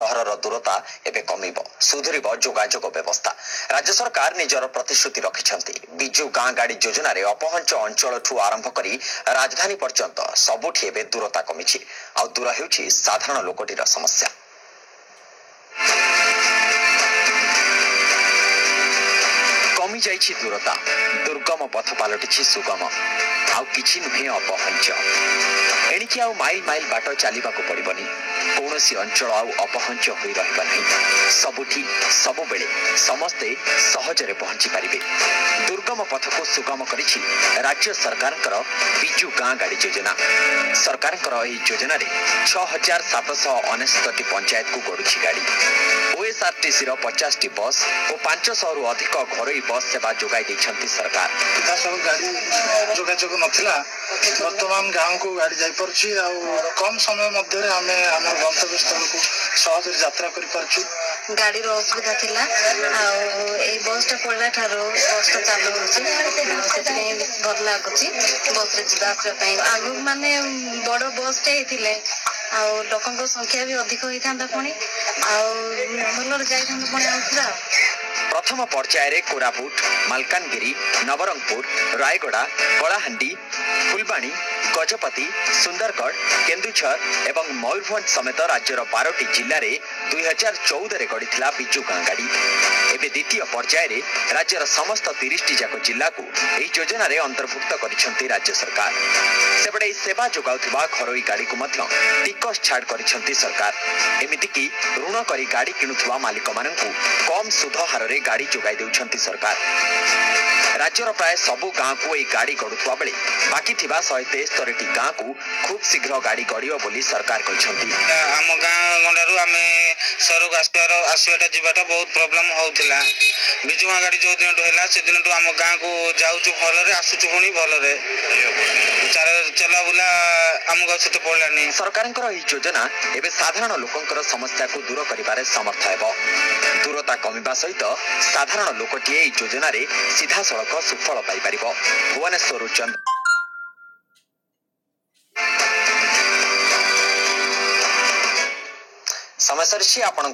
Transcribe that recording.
सहर दूरता एवं कमिब सुधुरीब जोगाजोग व्यवस्था। राज्य सरकार निजर प्रतिश्रुति रखिछंती। बिजु गाँ गाड़ी योजना रे अपहंच अंचल ठू आरंभ करी राजधानी पर्यंत सबुठी एवं दूरता कमिछि आ दूर हेउछि साधारण लोकटीर समस्या। कमी जाइछि दूरता, दुर्गम पथ पलटिछि सुगम आउ किछि नुहे अपहंच। एणिकी आउ माइल माइल बाट चलिबाकू पड़िबनी। कौनसी अंचल आउ अपहंच होई रहबा नहीं। सबुठी सबुबेले समस्ते सहजरे पहुंची पारिबे। दुर्गम पथ को सुगम करिछि राज्य सरकारकर बिजु गाँ गाड़ी योजना। सरकारकर एही योजना रे 6769 पंचायत को गड़ुछि गाड़ी। ओएसआरटीसी रो 50 टी बस और 500 रु अधिक घरोई बस सेवा जोगाई दैछंती सरकार। सब गाड़ी जोगाजोग नथिला वर्तमान गाँव को गाड़ी जाई परछि आ कम समय मध्य रे हमें हमर गंतव्य स्थल को सहज यात्रा करि परछि। गाड़ी रो असुविधा थिला आ ए बस टा पड़ला थारो बस टा चालू होछि सेते भल लागुछि बस रे जिबा पई आगु माने बड़ बस टे थिले आ लोकन संख्या भी अधिक होई थांदा पुनी आ भलर जाई थांदा पुनी आउथरा। प्रथम पर्याय रे कोरापुट, मालकानगिरी, नवरंगपुर, रायगड़ा, कलाहांडी, फुलबाणी, गजपति, सुंदरगढ़, केन्दुझर एवं मयूरभंज समेत राज्यर 12टी जिले में 2014 गढ़ी बिजु गाँ गाड़ी। एवं द्वितीय पर्याय रे राज्यर समस्त 30टी जाक जिला को यह योजना रे अंतर्भुक्त करिसेंती राज्य सरकार। सेपटे सेवा जोगाउथिबा घरोई गाड़ी को मध्य टिकस छाड़ करिसेंती सरकार। एमिति कि ऋण करी गाड़ी किणुथिबा मालिक माननकु कम सुध हार रे गाड़ी जोगाई देउछंती सरकार। राज्यर प्राय सबु गाँ को यह गाड़ी गड़ुवा बेले बाकी थिबा 173टी गाँ को खूब शीघ्र गाड़ी गड़ियो बोली सरकार कहिसंती। आम गाँ गंडारू आमे सरक आसवाटा जीवाटा बहुत प्रॉब्लम होउथिला। बिजु गाँ गाड़ी जो दिन होला से दिन आम गाँ को जाउछु भलरे आसुछु पुनी भलरे चला बुला आम गाँ सते पड़लानी। सरकारଙ୍କର ଏହି योजना एबे साधारण लोकंकर समस्या को दूर करिबारे समर्थ हेबो। दूरता कमिबा सहित साधारण लोकटिए ଏହି योजना रे सीधा सड़क सुफल पाई परिबो। भुवनेश्वर चंद समस्या रे आपण